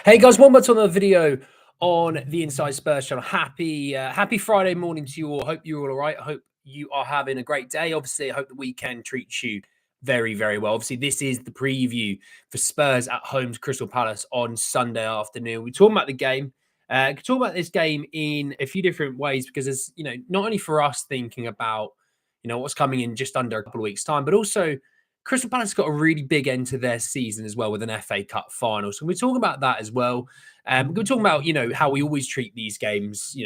Hey guys, one more time on the video on the Inside Spurs channel. Happy Friday morning to you all. Hope you're all right. I hope you are having a great day. Obviously, I hope the weekend treats you very, very well. Obviously, this is the preview for Spurs at home to Crystal Palace on Sunday afternoon. We're talking about the game. Could talk about this game in a few different ways because it's not only for us thinking about what's coming in just under a couple of weeks' time, but also Crystal Palace got a really big end to their season as well with an FA Cup final. So we're talking about that as well. We're talking about, how we always treat these games,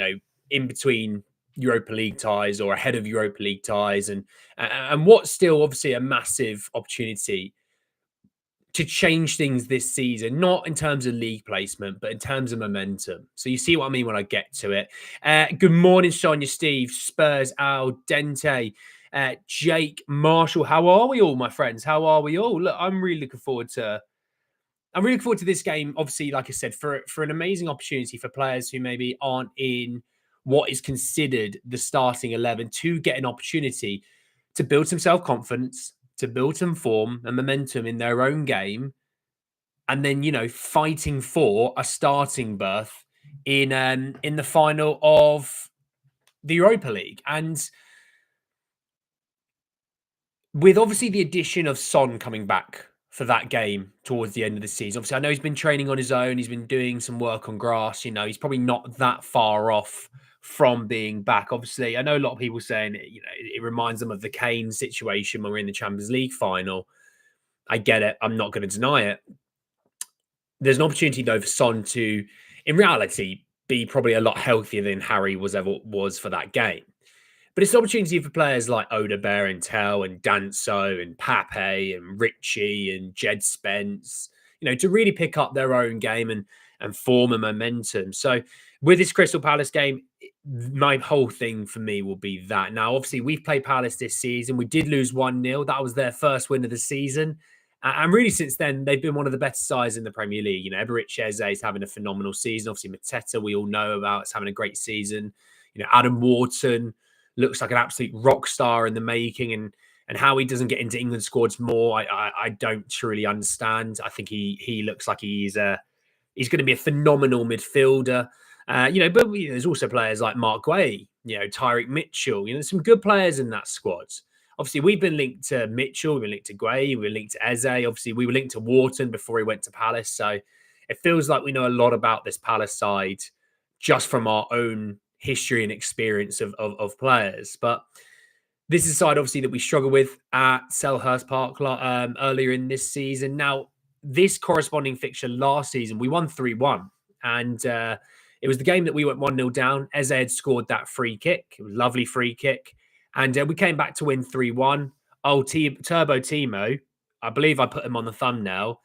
in between Europa League ties or ahead of Europa League ties and what's still obviously a massive opportunity to change things this season, not in terms of league placement, but in terms of momentum. So you see what I mean when I get to it. Good morning, Sonia, Steve, Spurs, Al, Dente, Jake, Marshall. How are we all, my friends? How are we all? Look, I'm really looking forward to this game. Obviously, like I said, for an amazing opportunity for players who maybe aren't in what is considered the starting 11 to get an opportunity to build some self-confidence, to build some form and momentum in their own game, and then fighting for a starting berth in the final of the Europa League. And with obviously the addition of Son coming back for that game towards the end of the season, obviously I know he's been training on his own, he's been doing some work on grass, he's probably not that far off from being back. Obviously, I know a lot of people saying it reminds them of the Kane situation when we're in the Champions League final. I get it. I'm not going to deny it. There's an opportunity though for Son to, in reality, be probably a lot healthier than Harry was for that game. But it's an opportunity for players like Oda Bear and Tell and Danso and Pape and Richie and Jed Spence, to really pick up their own game and form a momentum. So with this Crystal Palace game, my whole thing for me will be that. Now, obviously, we've played Palace this season. We did lose 1-0. That was their first win of the season. And really, since then, they've been one of the better sides in the Premier League. Eberechi Eze is having a phenomenal season. Obviously, Mateta, we all know about, is having a great season. Adam Wharton looks like an absolute rock star in the making, and how he doesn't get into England squads more, I don't truly understand. I think he looks like he's going to be a phenomenal midfielder. But there's also players like Mark Guay, Tyreek Mitchell. There's some good players in that squad. Obviously, we've been linked to Mitchell, we've been linked to Guay, we've been linked to Eze. Obviously, we were linked to Wharton before he went to Palace. So it feels like we know a lot about this Palace side just from our own history and experience of players. But this is a side, obviously, that we struggle with at Selhurst Park earlier in this season. Now, this corresponding fixture last season, we won 3-1. And it was the game that we went 1-0 down. Eze had scored that free kick. It was a lovely free kick. And we came back to win 3-1. Turbo Timo, I believe I put him on the thumbnail.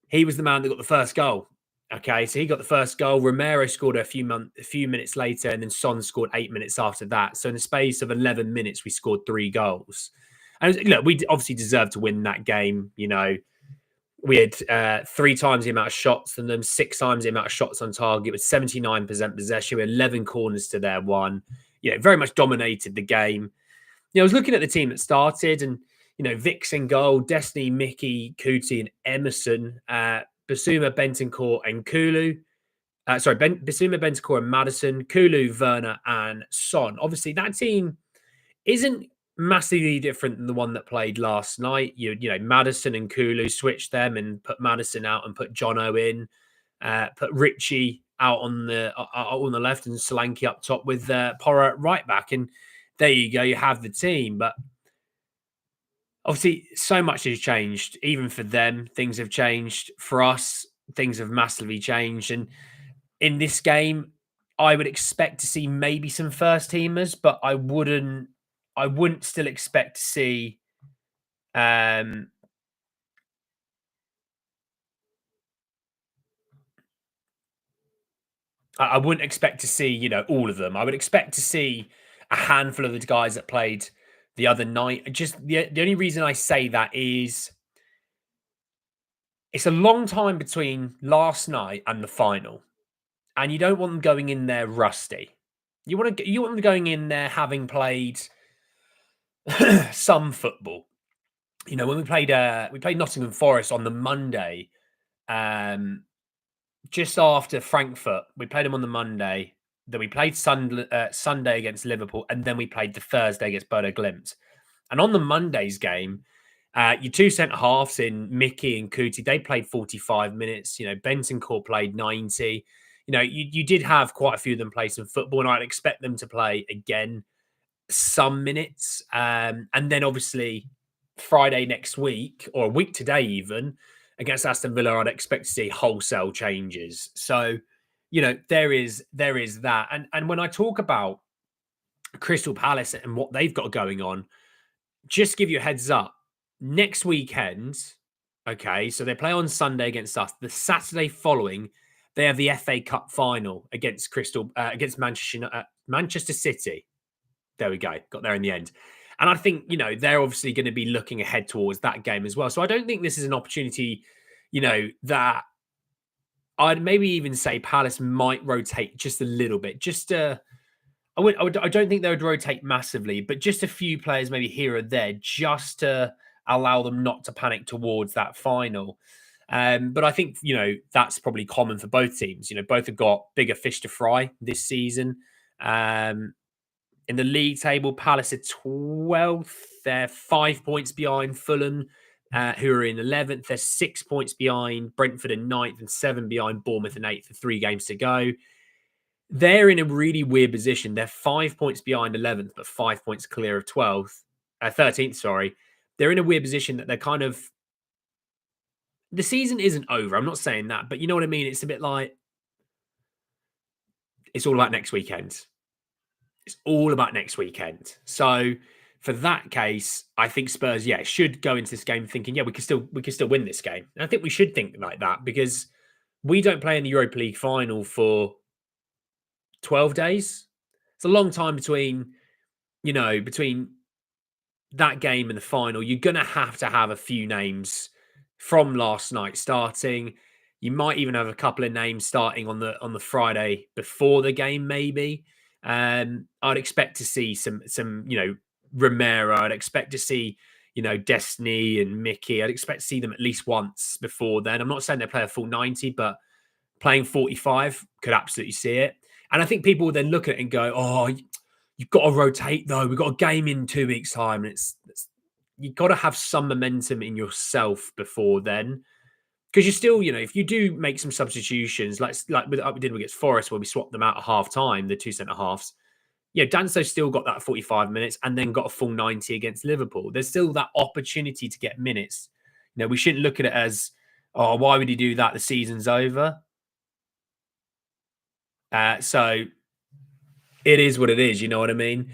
He was the man that got the first goal. Okay, so he got the first goal. Romero scored a few minutes later, and then Son scored 8 minutes after that. So in the space of 11 minutes, we scored 3 goals. And look, we obviously deserved to win that game. We had 3 times the amount of shots than them, 6 times the amount of shots on target, with 79% possession, with 11 corners to their 1. Very much dominated the game. I was looking at the team that started, and Vix in goal, Destiny, Mickey, Kuti, and Emerson, Basuma, Bentancur, and Kulu. Basuma, Bentancur, and Madison, Kulu, Werner, and Son. Obviously, that team isn't massively different than the one that played last night. Madison and Kulu switched them and put Madison out and put Jono in, put Richie out on the left and Solanke up top with Porro at right back. And there you go, you have the team. But obviously, so much has changed. Even for them, things have changed. For us, things have massively changed. And in this game, I would expect to see maybe some first teamers, but I wouldn't still expect to see I wouldn't expect to see, all of them. I would expect to see a handful of the guys that played the other night. Just the only reason I say that is it's a long time between last night and the final, and you don't want them going in there rusty. You want them going in there having played some football. When we played Nottingham Forest on the Monday, just after Frankfurt. We played them on the Monday. Then we played Sunday against Liverpool, and then we played the Thursday against Bodo Glimt. And on the Monday's game, your two centre halves in Mickey and Kuti, they played 45 minutes. Bentancur played 90. You did have quite a few of them play some football, and I'd expect them to play again some minutes. And then obviously Friday next week, or a week today even, against Aston Villa, I'd expect to see wholesale changes. So, there is that. And when I talk about Crystal Palace and what they've got going on, just give you a heads up. Next weekend, okay, so they play on Sunday against us. The Saturday following, they have the FA Cup final against against Manchester City. There we go. Got there in the end. And I think, they're obviously going to be looking ahead towards that game as well. So I don't think this is an opportunity, that I'd maybe even say Palace might rotate just a little bit. I don't think they would rotate massively, but just a few players maybe here or there just to allow them not to panic towards that final. But I think, that's probably common for both teams. Both have got bigger fish to fry this season. In the league table, Palace are 12th. They're 5 points behind Fulham, who are in 11th. They're 6 points behind Brentford in 9th and 7 behind Bournemouth in 8th with 3 games to go. They're in a really weird position. They're 5 points behind 11th, but 5 points clear of 13th, sorry. They're in a weird position that they're kind of... The season isn't over. I'm not saying that, but you know what I mean? It's a bit like... It's all about next weekend. It's all about next weekend. So for that case, I think Spurs, should go into this game thinking, we can still win this game. And I think we should think like that because we don't play in the Europa League final for 12 days. It's a long time between that game and the final. You're going to have a few names from last night starting. You might even have a couple of names starting on the Friday before the game, maybe. I'd expect to see some Romero. I'd expect to see, Destiny and Mickey. I'd expect to see them at least once before then. I'm not saying they play a full 90, but playing 45 could absolutely see it. And I think people will then look at it and go, oh, you've got to rotate though. We've got a game in 2 weeks' time. And you've got to have some momentum in yourself before then. Because you're still, if you do make some substitutions, like we did against Forest, where we swapped them out at half time, the two centre halves. Danso still got that 45 minutes and then got a full 90 against Liverpool. There's still that opportunity to get minutes. We shouldn't look at it as, oh, why would he do that? The season's over. So it is what it is. You know what I mean?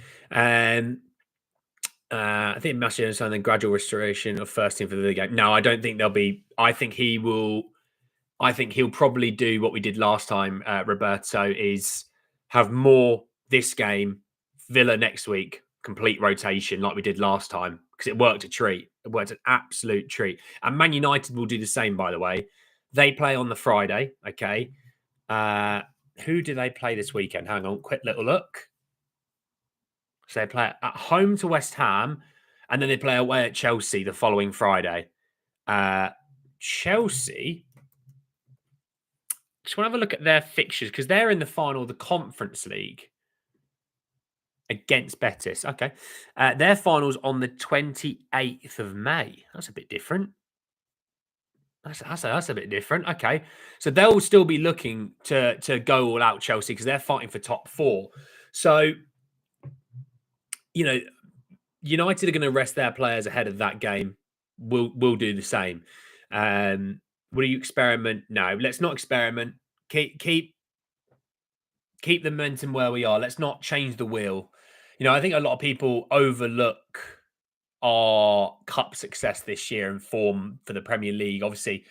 I think Massimo is saying the gradual restoration of first team for the game. No, I don't think there'll be. I think he'll probably do what we did last time, Roberto, is have more this game, Villa next week, complete rotation like we did last time, because it worked a treat. It worked an absolute treat. And Man United will do the same, by the way. They play on the Friday, okay? Who do they play this weekend? Hang on, quick little look. So they play at home to West Ham, and then they play away at Chelsea the following Friday. Chelsea... Just want to have a look at their fixtures because they're in the final of the Conference League against Betis. Okay. Their final's on the 28th of May. That's a bit different. That's a bit different. Okay. So they'll still be looking to go all out, Chelsea, because they're fighting for top 4. So, United are going to rest their players ahead of that game. We'll do the same. Will you experiment? No, let's not experiment. Keep the momentum where we are. Let's not change the wheel. I think a lot of people overlook our cup success this year and form for the Premier League. Obviously,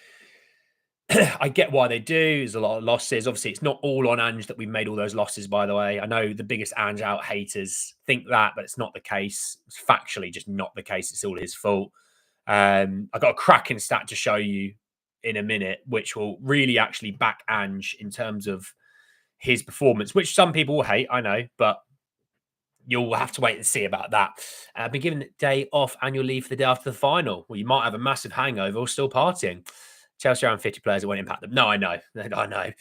I get why they do. There's a lot of losses. Obviously, it's not all on Ange that we've made all those losses, by the way. I know the biggest Ange out haters think that, but it's not the case. It's factually just not the case. It's all his fault. I've got a cracking stat to show you in a minute, which will really actually back Ange in terms of his performance, which some people will hate, I know, but you'll have to wait and see about that. I've been given a day off annual leave for the day after the final. Well, you might have a massive hangover or still partying. Chelsea around 50 players, it won't impact them. No, I know. I know.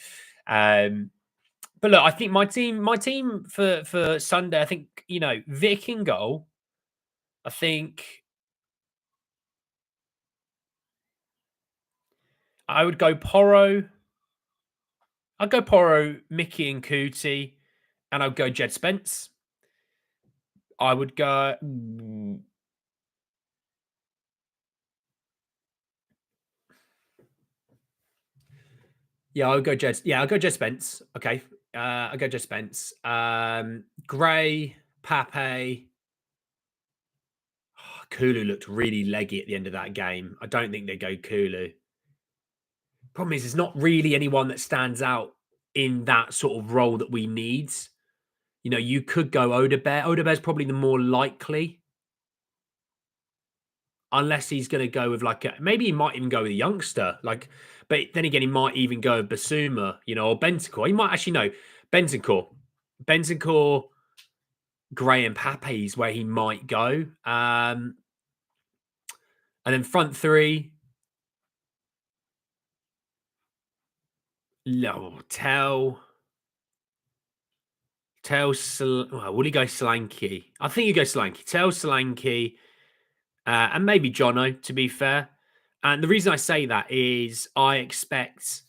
But look, I think my team for Sunday, I think, Vic in goal. I think I would go Porro. I'd go Porro, Mickey and Cootie, and I'd go Jed Spence. I would go. Yeah, I'll go Jed. Yeah, I'll go Jed Spence. Okay. I'll go Jed Spence. Gray, Pape. Kulu looked really leggy at the end of that game. I don't think they go Kulu. Problem is, there's not really anyone that stands out in that sort of role that we need. You could go Odebear. Odebear's probably the more likely, unless he's going to go with maybe he might even go with a youngster. But then again, he might even go with Basuma, or Bentancur. He might actually know Bentancur. Bentancur, Gray and Pape is where he might go. And then front three. No, will he go Solanke? I think he goes Solanke. Solanke, and maybe Jono, to be fair. And the reason I say that is I expect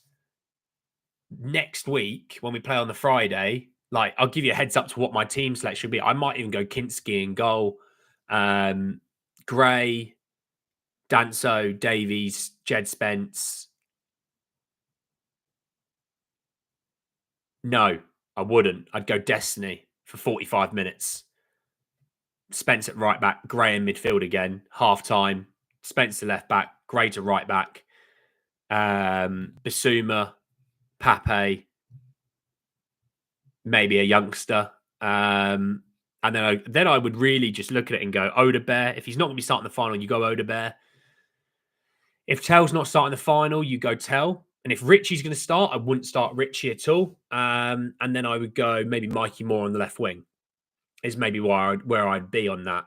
next week when we play on the Friday, I'll give you a heads up to what my team selection will be. I might even go Kinski in goal, Gray, Danso, Davies, Jed Spence. No, I wouldn't. I'd go Destiny for 45 minutes. Spence at right back, Gray in midfield again, half time. Spence to left back, Gray to right back. Basuma, Pape, maybe a youngster. And then I would really just look at it and go Odebear. If he's not going to be starting the final, you go Odebear. If Tell's not starting the final, you go Tell. And if Richie's going to start, I wouldn't start Richie at all. And then I would go maybe Mikey Moore on the left wing. Is maybe where I'd be on that.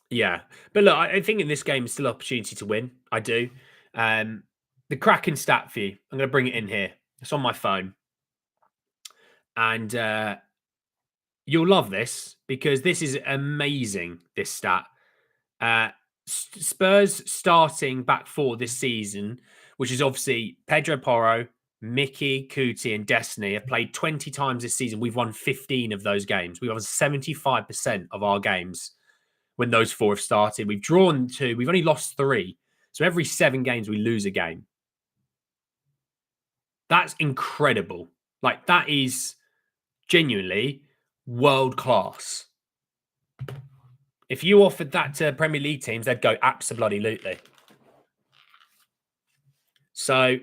Yeah. But look, I think in this game, it's still an opportunity to win. I do. The cracking stat for you, I'm going to bring it in here. It's on my phone. And you'll love this because this is amazing, this stat. Spurs starting back four this season, which is obviously Pedro Porro, Mickey, Cootie, and Destiny, have played 20 times this season. We've won 15 of those games. We've won 75% of our games when those four have started. We've drawn 2. We've only lost 3. So every 7 games, we lose a game. That's incredible. That is genuinely world class. If you offered that to Premier League teams, they'd go absolutely. So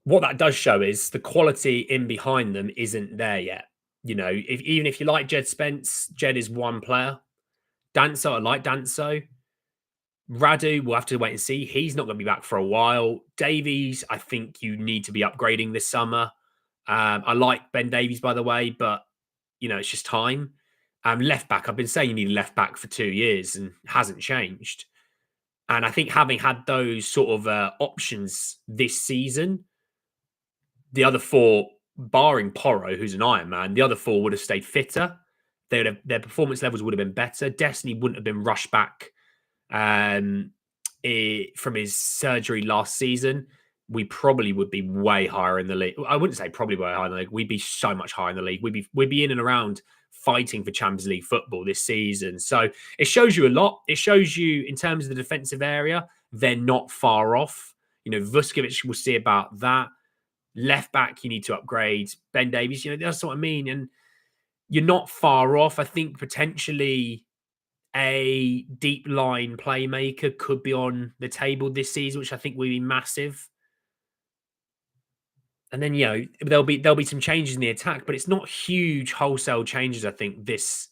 what that does show is the quality in behind them isn't there yet. Even if you like Jed Spence, Jed is one player. Danso, I like Danso. Radu, we'll have to wait and see. He's not going to be back for a while. Davies, I think you need to be upgrading this summer. I like Ben Davies, by the way, but, it's just time. Left back, I've been saying you need a left back for 2 years and hasn't changed. And I think having had those sort of options this season, the other 4, barring Porro, who's an Iron Man, the other 4 would have stayed fitter. Their performance levels would have been better. Destiny wouldn't have been rushed back from his surgery last season. We probably would be way higher in the league. I wouldn't say probably way higher in the league. We'd be so much higher in the league. We'd be in and around fighting for Champions League football this season. So it shows you a lot. It shows you in terms of the defensive area, they're not far off. Vuskovic will see about that. Left back, you need to upgrade. Ben Davies, that's what I mean. And you're not far off. I think potentially a deep line playmaker could be on the table this season, which I think will be massive. And then, there'll be some changes in the attack, but it's not huge wholesale changes, I think, this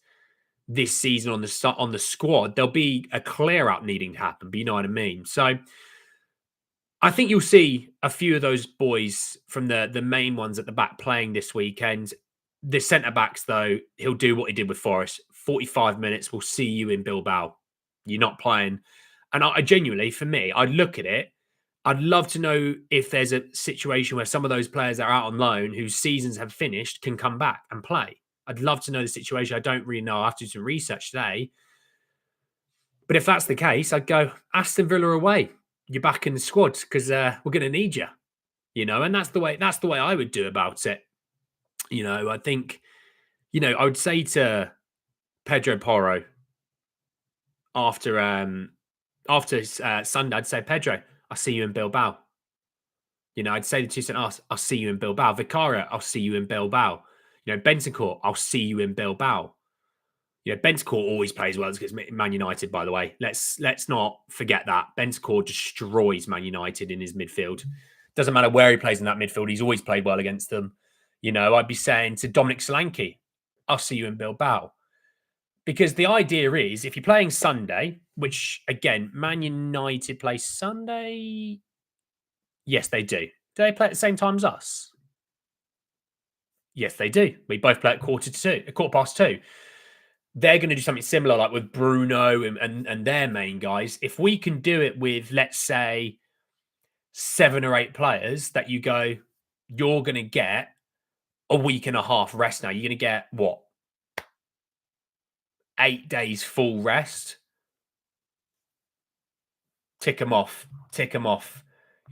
season on the squad. There'll be a clear out needing to happen, but you know what I mean? So I think you'll see a few of those boys from the main ones at the back playing this weekend. The centre-backs, though, he'll do what he did with Forest. 45 minutes, we'll see you in Bilbao. You're not playing And I genuinely, for me, I'd look at it. I'd love to know if there's a situation where some of those players that are out on loan whose seasons have finished can come back and play. I'd love to know the situation. I don't really know. I have to do some research today. But if that's the case, I'd go Aston Villa away. You're back in the squad because we're going to need you. And that's the way I would do about it. I think I would say to Pedro Porro after Sunday, I'd say, Pedro, I'll see you in Bilbao. I'd say the two centre I'll see you in Bilbao. Vicario, I'll see you in Bilbao. Bentancur, I'll see you in Bilbao. Bentancur always plays well against Man United, by the way. Let's not forget that. Bentancur destroys Man United in his midfield. Doesn't matter where he plays in that midfield, he's always played well against them. I'd be saying to Dominic Solanke, I'll see you in Bilbao. Because the idea is, if you're playing Sunday, which, again, Man United play Sunday. Yes, they do. Do they play at the same time as us? Yes, they do. We both play at quarter past two. They're going to do something similar, like with Bruno and their main guys. If we can do it with, let's say, 7 or 8 players that you go, you're going to get a week and a half rest now. You're going to get, what, 8 days full rest? Tick them off. Tick them off.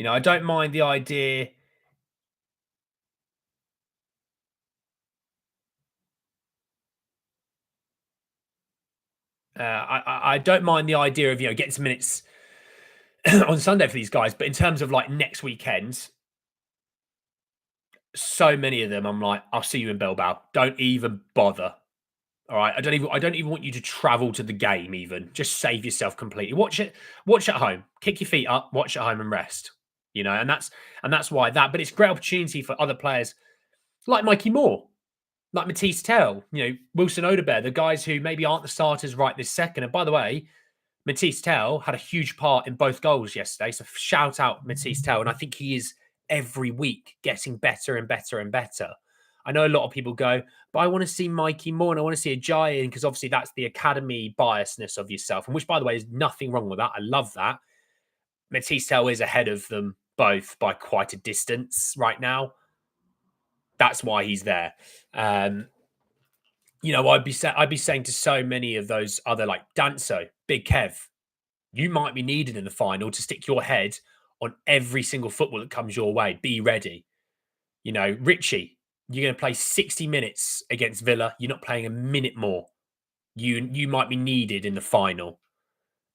I don't mind the idea. I don't mind the idea of getting some minutes on Sunday for these guys, but in terms of like next weekend, so many of them, I'm like, I'll see you in Bilbao. Don't even bother. All right, I don't even want you to travel to the game. Even just save yourself completely. Watch it. Watch at home. Kick your feet up. Watch at home and rest. And that's why that. But it's a great opportunity for other players like Mikey Moore, like Matisse Tell, Wilson Odebear, the guys who maybe aren't the starters right this second. And by the way, Matisse Tell had a huge part in both goals yesterday. So shout out Matisse Tell. And I think he is every week getting better and better and better. I know a lot of people go, but I want to see Mikey Moore and I want to see a giant because obviously that's the academy biasness of yourself. And which, by the way, is nothing wrong with that. I love that. Matisse Tell is ahead of them both by quite a distance right now. That's why he's there. I'd be saying to so many of those other like Danso, Big Kev, you might be needed in the final to stick your head on every single football that comes your way. Be ready. Richie, you're going to play 60 minutes against Villa. You're not playing a minute more. You might be needed in the final.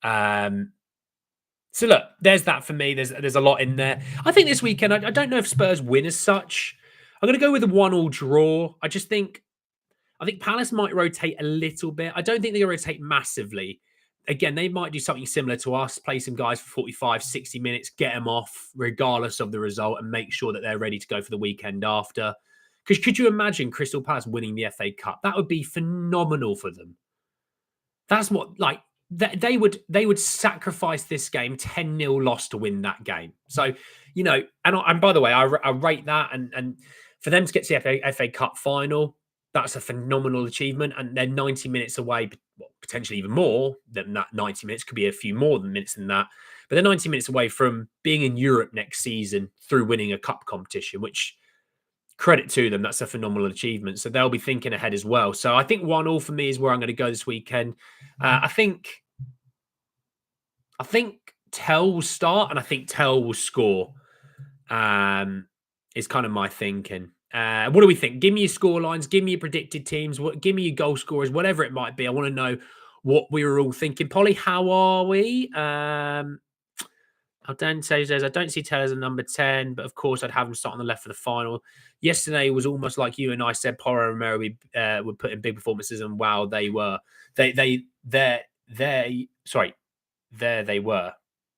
So look, there's that for me. There's a lot in there. I think this weekend, I don't know if Spurs win as such. I'm going to go with a 1-1 draw. I think Palace might rotate a little bit. I don't think they're going to rotate massively. Again, they might do something similar to us, play some guys for 45, 60 minutes, get them off regardless of the result and make sure that they're ready to go for the weekend after. Because could you imagine Crystal Palace winning the FA Cup? That would be phenomenal for them. That's what, like, they would sacrifice this game 10-0 loss to win that game. So, and by the way, I rate that. And for them to get to the FA Cup final, that's a phenomenal achievement. And they're 90 minutes away, potentially even more than that 90 minutes. Could be a few more minutes than that. But they're 90 minutes away from being in Europe next season through winning a cup competition, which, credit to them, that's a phenomenal achievement. So they'll be thinking ahead as well. So I think 1-1 for me is where I'm going to go this weekend. I think Tell will start and I think Tell will score. Is kind of my thinking. What do we think? Give me your score lines. Give me your predicted teams. Give me your goal scorers, whatever it might be. I want to know what we were all thinking. Polly, how are we? Aldente says, I don't see Tell as a number 10, but of course I'd have him start on the left for the final. Yesterday was almost like you and I said, Porro and Romero would put in big performances, and wow, they were. There they were.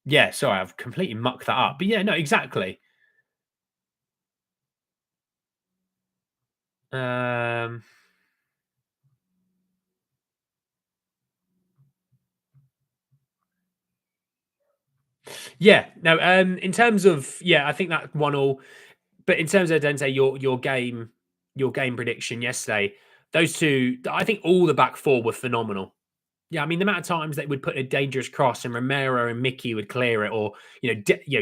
Yeah, sorry, I've completely mucked that up. But yeah, no, exactly. Yeah, no, in terms of, I think that 1-1. But in terms of Dente, your game prediction yesterday, those two, I think all the back four were phenomenal. Yeah, I mean, the amount of times they would put a dangerous cross and Romero and Mickey would clear it, or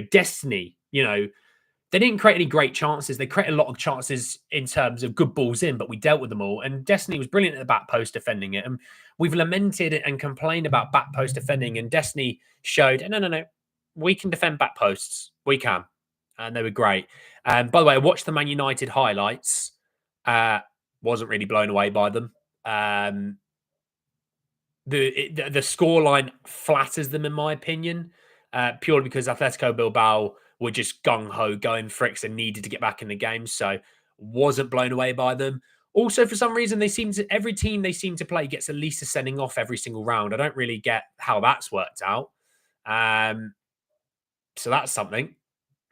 Destiny. They didn't create any great chances. They created a lot of chances in terms of good balls in, but we dealt with them all. And Destiny was brilliant at the back post defending it. And we've lamented and complained about back post defending. And Destiny showed, no, we can defend back posts. We can. And they were great. By the way, I watched the Man United highlights. Wasn't really blown away by them. The scoreline flatters them, in my opinion, purely because Atletico Bilbao were just gung-ho going for it and needed to get back in the game. So wasn't blown away by them. Also, for some reason, every team they seem to play gets at least a sending off every single round. I don't really get how that's worked out. So that's something.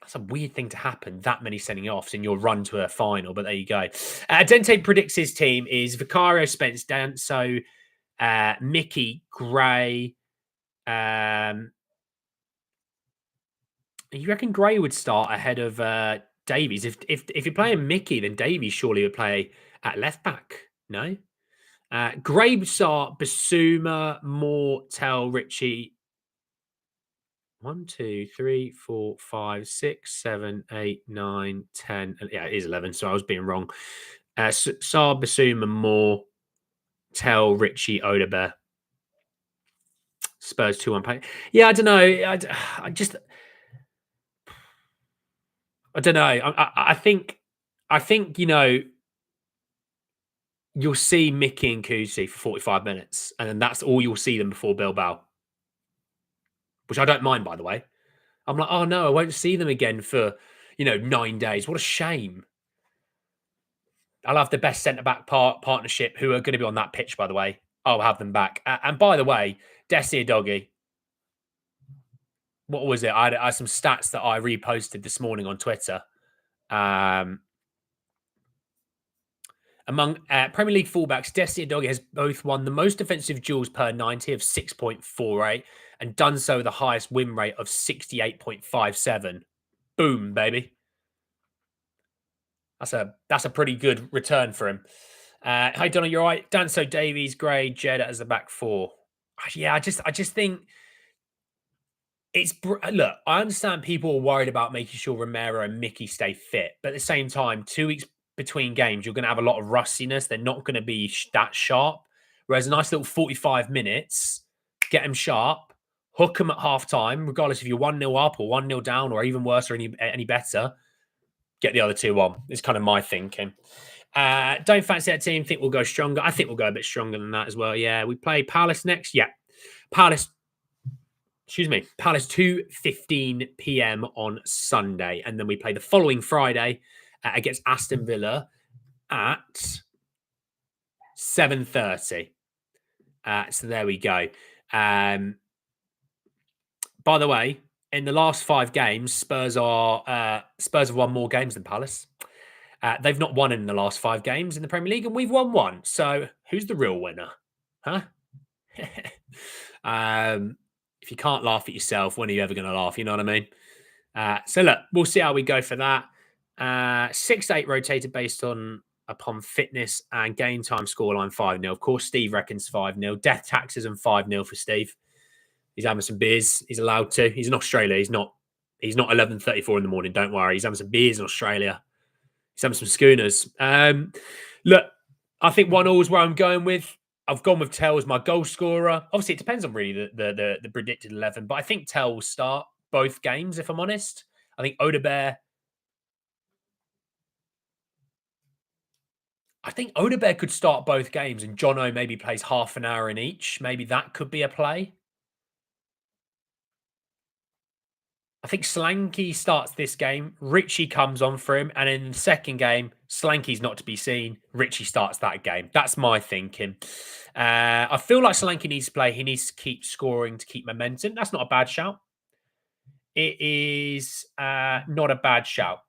That's a weird thing to happen, that many sending offs in your run to a final, but there you go. Dente predicts his team is Vicario, Spence, Danso, Mickey, Gray. You reckon Gray would start ahead of Davies? If you're playing Mickey, then Davies surely would play at left back. No. Gray would start Basuma, Moore, Tell, Richie. 1, 2, 3, 4, 5, 6, 7, 8, 9, 10. Yeah, it is 11. So I was being wrong. Saar, Basuma, Moore, Tell, Richie, Odebear. Spurs 2-1 play. Yeah, I don't know. I don't know. I think you'll see Mickey and Kusi for 45 minutes, and then that's all you'll see them before Bilbao, which I don't mind, by the way. I'm like, oh no, I won't see them again for 9 days. What a shame. I'll have the best centre back partnership who are going to be on that pitch, by the way. I'll have them back. And by the way, Desi Doggy. What was it? I had some stats that I reposted this morning on Twitter. Among Premier League fullbacks, Desi Doggy has both won the most defensive duels per 90 of 6.48 and done so with the highest win rate of 68.57. Boom, baby. That's a pretty good return for him. Hey, Donna, you're right. Danso, Davies, Gray, Jed as the back four. Yeah, I just think look. I understand people are worried about making sure Romero and Mickey stay fit, but at the same time, 2 weeks between games, you're going to have a lot of rustiness. They're not going to be that sharp. Whereas a nice little 45 minutes, get them sharp, hook them at half time, regardless if you're 1-0 up or 1-0 down, or even worse or any better. Get the other two on. It's kind of my thinking. Don't fancy that team. Think we'll go stronger. I think we'll go a bit stronger than that as well. Yeah, we play Palace next. Yeah, Palace 2:15 p.m. on Sunday, and then we play the following Friday against Aston Villa at 7:30. So there we go. By the way, in the last 5 games, Spurs have won more games than Palace. They've not won in the last 5 games in the Premier League, and we've won 1. So who's the real winner? Huh? If you can't laugh at yourself, when are you ever going to laugh? You know what I mean? So look, we'll see how we go for that. 6-8 rotated based upon fitness and game time scoreline 5-0. Of course, Steve reckons 5-0. Death taxes and 5-0 for Steve. He's having some beers. He's allowed to. He's in Australia. He's not 11:34 in the morning. Don't worry. He's having some beers in Australia. He's having some schooners. Look, I think 1-0 is where I'm going with. I've gone with Tell as my goal scorer. Obviously, it depends on really the predicted 11, but I think Tell will start both games, if I'm honest. I think Odebear could start both games and Jono maybe plays half an hour in each. Maybe that could be a play. I think Slanky starts this game. Richie comes on for him. And in the second game, Slanky's not to be seen. Richie starts that game. That's my thinking. I feel like Slanky needs to play. He needs to keep scoring to keep momentum. That's not a bad shout. It is not a bad shout.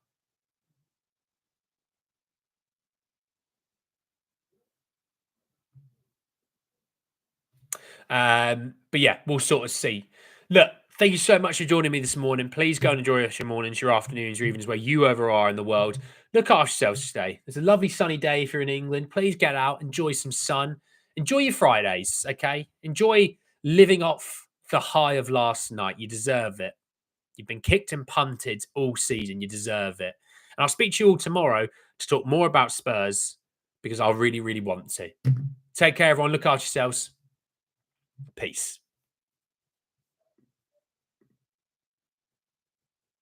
But yeah, we'll sort of see. Look, thank you so much for joining me this morning. Please go and enjoy your mornings, your afternoons, your evenings, wherever are in the world. Look after yourselves today. It's a lovely sunny day if you're in England. Please get out, enjoy some sun. enjoy your Fridays, okay? Enjoy living off the high of last night. You deserve it. You've been kicked and punted all season. You deserve it. And I'll speak to you all tomorrow to talk more about Spurs because I really, really want to. Take care, everyone. Look after yourselves. Peace.